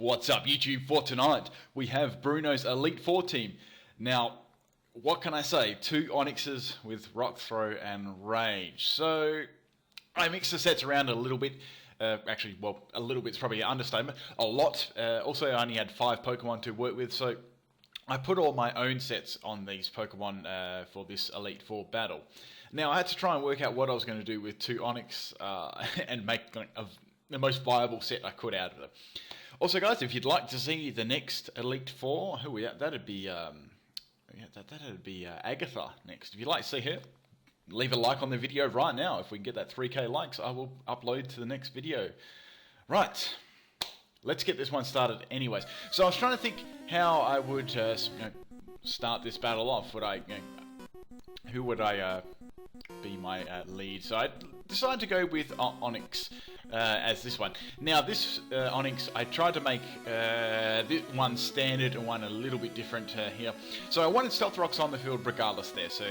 What's up, YouTube? For tonight, we have Bruno's Elite Four team. Now, what can I say? 2 Onyxes with Rock Throw and Rage. So, I mixed the sets around a little bit. Actually, well, a little bit's probably an understatement. A lot. Also, I only had 5 Pokemon to work with, so I put all my own sets on these Pokemon for this Elite Four battle. Now, I had to try and work out what I was going to do with 2 Onyx and make the most viable set I could out of them. Also, guys, if you'd like to see the next Elite Four, that'd be Agatha next. If you'd like to see her, leave a like on the video right now. If we can get that 3K likes, I will upload to the next video. Right, let's get this one started anyways. So I was trying to think how I would start this battle off. Who would I be my lead? So I decided to go with Onyx as this one. Now this Onyx, I tried to make this one standard and one a little bit different here. So I wanted Stealth Rocks on the field regardless there. So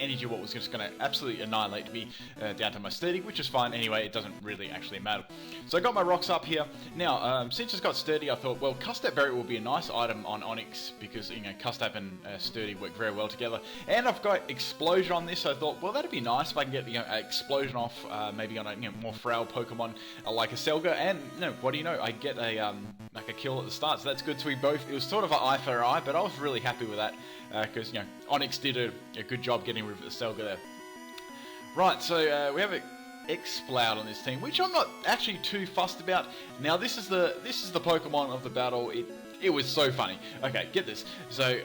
Energy Wall was just going to absolutely annihilate me down to my Sturdy, which is fine anyway, it doesn't really actually matter. So I got my rocks up here. Now, since it's got Sturdy, I thought, well, Custap Berry will be a nice item on Onyx because, Custap and Sturdy work very well together. And I've got Explosion on this, so I thought, well, that'd be nice if I can get, Explosion off, maybe on a, more frail Pokemon like a Selga. And, what do you know, I get a kill at the start, so that's good. So it was sort of an eye for eye, but I was really happy with that because, Onyx did a good job getting rid of the Selga there. Right, so we have an Exploud on this team, which I'm not actually too fussed about. Now this is the Pokemon of the battle. It was so funny. Okay, get this. So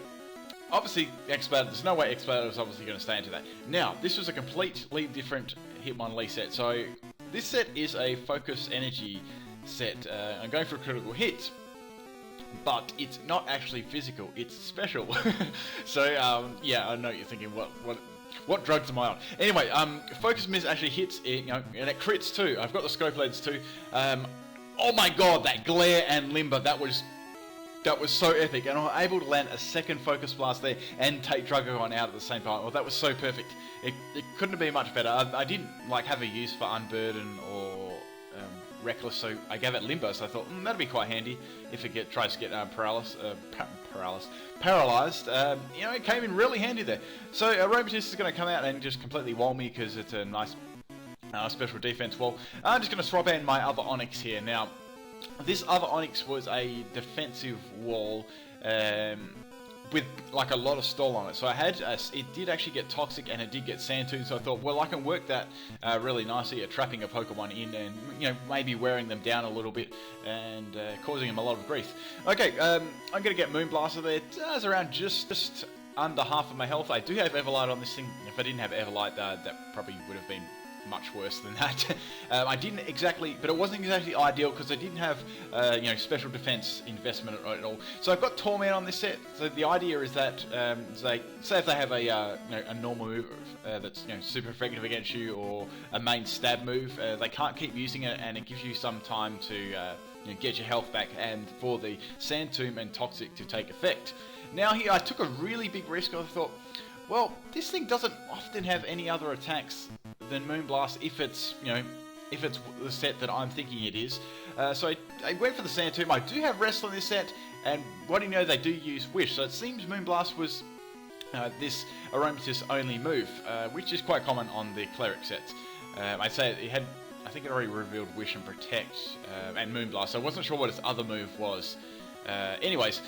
obviously Exploud, there's no way Exploud was obviously going to stay into that. Now this was a completely different Hitmonlee set. So this set is a Focus Energy set. I'm going for a critical hit, but it's not actually physical, it's special. So yeah, I know you're thinking, what drugs am I on? Anyway, Focus Miss actually hits it, and it crits too. I've got the Scope Leads too. Oh my god, that Glare and Limber, that was so epic, and I was able to land a second Focus Blast there and take Dragogon out at the same time. Well, that was so perfect. It couldn't have been much better. I didn't have a use for Unburden or Reckless, so I gave it Limber, so I thought that'd be quite handy if it tries to get paralyzed. It came in really handy there. So Aromatisse is going to come out and just completely wall me because it's a nice special defense wall. I'm just going to swap in my other Onyx here. Now, this other Onyx was a defensive wall with a lot of stall on it. So it did actually get Toxic and it did get Sandtoon, so I thought, well, I can work that really nicely at trapping a Pokemon in and, maybe wearing them down a little bit and causing them a lot of grief. Okay, I'm going to get Moonblaster there. It's around just under half of my health. I do have Everlight on this thing. If I didn't have Everlight, that probably would have been much worse than that. I didn't exactly, but it wasn't exactly ideal because I didn't have, special defense investment at all. So I've got Torment on this set. So the idea is that, say if they have a normal move that's super effective against you or a main stab move, they can't keep using it, and it gives you some time to get your health back and for the Sand Tomb and Toxic to take effect. Now here I took a really big risk. I thought, well, this thing doesn't often have any other attacks than Moonblast if it's the set that I'm thinking it is. So I went for the Sand Tomb. I do have Rest on this set, and what do you know, they do use Wish. So it seems Moonblast was this Aromatisse only move, which is quite common on the Cleric sets. I'd say I think it already revealed Wish and Protect and Moonblast, so I wasn't sure what its other move was. Anyways,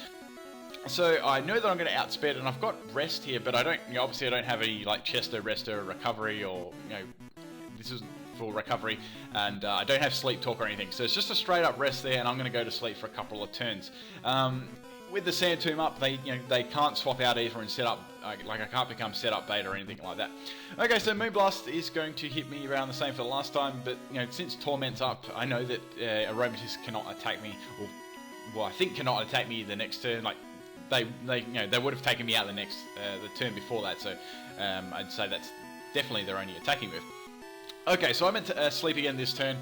so I know that I'm going to outspeed, and I've got Rest here, but I don't. Obviously, I don't have any Chesto, Resto, Recovery, or this is for Recovery, and I don't have Sleep Talk or anything. So it's just a straight up Rest there, and I'm going to go to sleep for a couple of turns. With the Sand Tomb up, they can't swap out either and set up. I can't become set up beta or anything like that. Okay, so Moonblast is going to hit me around the same for the last time, but since Torment's up, I know that Aromatisse cannot attack me, or I think cannot attack me the next turn. They would have taken me out the turn before that, so I'd say that's definitely their only attacking move. Okay, so I meant to sleep again this turn.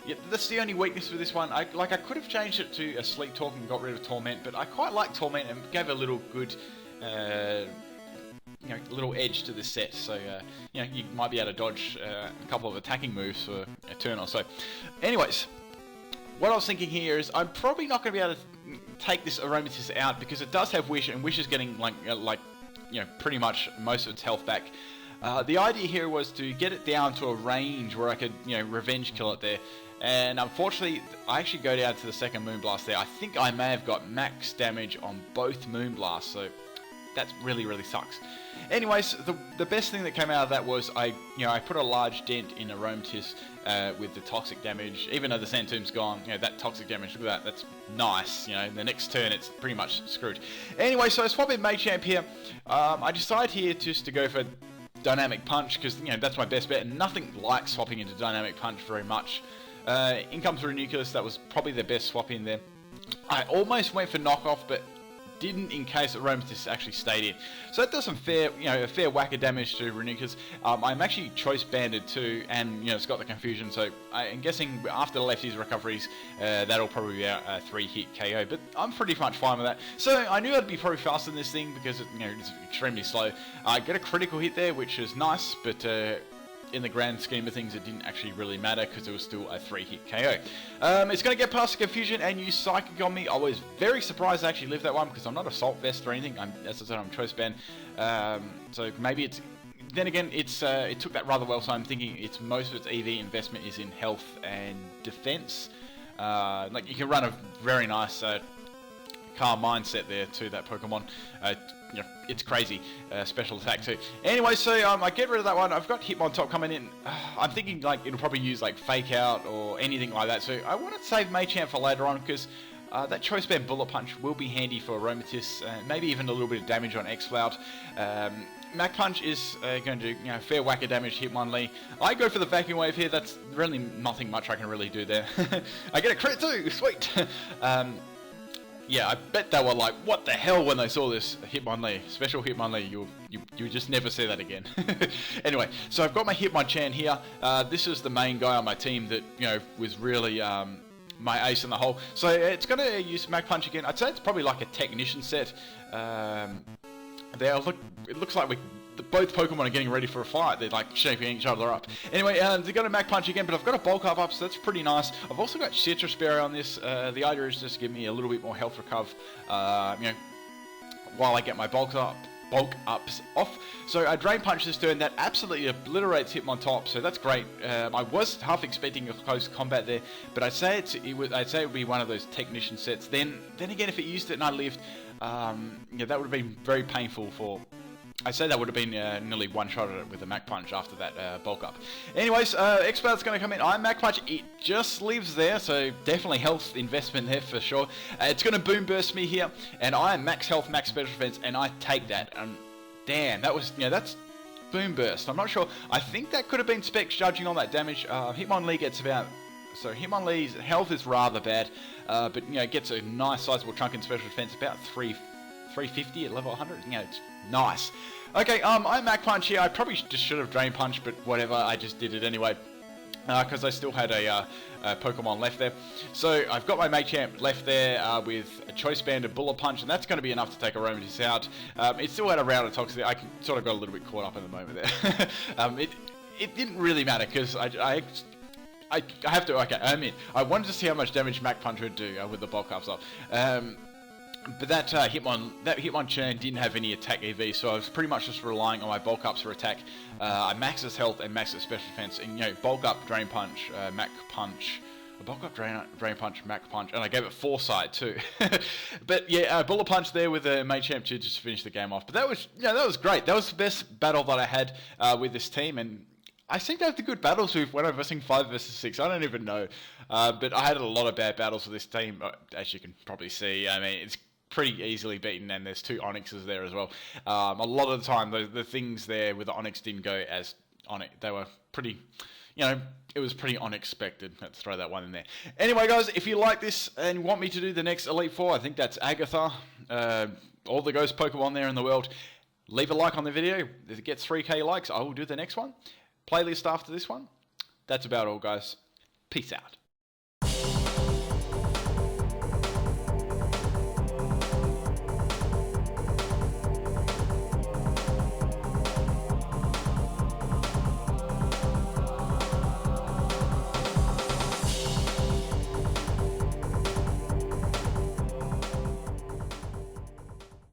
Yeah, that's the only weakness for this one. I could have changed it to a Sleep Talk and got rid of Torment, but I quite like Torment and gave a little good, little edge to this set. So you might be able to dodge a couple of attacking moves for a turn or so. Anyways. what I was thinking here is I'm probably not going to be able to take this Aromatisse out because it does have Wish, and Wish is getting pretty much most of its health back. The idea here was to get it down to a range where I could, revenge kill it there. And unfortunately, I actually go down to the second Moonblast there. I think I may have got max damage on both Moonblasts, so that really, really sucks. Anyways, the best thing that came out of that was I put a large dent in Aromatisse with the toxic damage. Even though the Santoom's gone, that toxic damage, look at that, that's nice. The next turn it's pretty much screwed. Anyway, so I swap in Machamp here. I decide here just to go for Dynamic Punch because that's my best bet, and nothing like swapping into Dynamic Punch very much. In comes Reuniclus, that was probably the best swap in there. I almost went for Knockoff, but didn't in case Aromatisse actually stayed in. So that does some fair, a fair whack of damage to Reuniclus. I'm actually Choice Banded too, and it's got the Confusion. So I'm guessing after the lefties recoveries, that'll probably be a 3-hit KO. But I'm pretty much fine with that. So I knew I'd be probably faster than this thing because it's extremely slow. I get a critical hit there, which is nice, but in the grand scheme of things, it didn't actually really matter because it was still a 3-hit KO. It's going to get past the Confusion and use Psychic on me. I was very surprised I actually lived that one because I'm not Assault Vest or anything. As I said, I'm Choice Band. So maybe it's... Then again, it took that rather well, so I'm thinking most of its EV investment is in health and defense. You can run a very nice calm mindset there to that Pokemon. It's crazy special attack too. Anyway, so I get rid of that one. I've got Hitmontop coming in. I'm thinking it'll probably use Fake Out or anything like that. So I want to save Machamp for later on because that Choice Band Bullet Punch will be handy for Aromatisse. Maybe even a little bit of damage on X-Cloud. Mach Punch is going to do fair whack of damage to Hitmonlee. I go for the Vacuum Wave here. That's really nothing much I can really do there. I get a crit too. Sweet. Yeah, I bet they were like, what the hell when they saw this Hitmonlee, special Hitmonlee, you just never see that again. Anyway, so I've got my Hitmonchan here. This is the main guy on my team that, was really my ace in the hole. So it's going to use Mach Punch again. I'd say it's probably like a Technician set. It looks like both Pokemon are getting ready for a fight. They're shaping each other up. Anyway, they're going to Mach Punch again, but I've got a Bulk Up, so that's pretty nice. I've also got Citrus Berry on this. The idea is just to give me a little bit more health recover, while I get my Bulk Ups off. So I Drain Punch this turn. That absolutely obliterates Hitmontop, so that's great. I was half expecting a close combat there, but I'd say it would be one of those Technician sets. Then again, if it used it and I lived, that would have been very painful for... I'd say that would have been nearly one-shotted it with a Mach Punch after that Bulk Up. Anyways, X-Cloud's going to come in. I'm Mach Punch. It just lives there, so definitely health investment there for sure. It's going to Boom Burst me here, and I am max health, max special defense, and I take that. And damn, that was, that's Boom Burst. I'm not sure. I think that could have been specs judging on that damage. Hitmonlee gets about... So Hitmonlee's health is rather bad, but, gets a nice sizable chunk in special defense, about 350 at level 100. It's nice. Okay, I Mach Punch here. I probably just should have Drain Punch, but whatever, I just did it anyway. Because I still had a Pokemon left there. So I've got my Machamp left there with a Choice Band and Bullet Punch, and that's going to be enough to take Aromatisse out. It still had a round of Toxic. I sort of got a little bit caught up in the moment there. It didn't really matter because I have to, okay, I wanted to see how much damage Mach Punch would do with the Bulk Ups off. But that Hitmonchan didn't have any attack EV, so I was pretty much just relying on my Bulk Ups for attack. I maxed his health and maxed his special defense, and Bulk Up, Drain Punch, Mach Punch, Bulk Up, Drain Punch, Mach Punch, and I gave it Foresight too. But yeah, Bullet Punch there with the Machamp to just finish the game off. But that was great. That was the best battle that I had with this team, and I seem to have the good battles when I'm versing 5 versus 6. I don't even know. But I had a lot of bad battles with this team, as you can probably see. It's pretty easily beaten, and there's 2 Onyxes there as well. A lot of the time, the things there with the Onyx didn't go as Onyx. They were pretty, it was pretty unexpected. Let's throw that one in there. Anyway, guys, if you like this and want me to do the next Elite Four, I think that's Agatha, all the ghost Pokemon there in the world, leave a like on the video. If it gets 3k likes, I will do the next one. Playlist after this one. That's about all, guys. Peace out.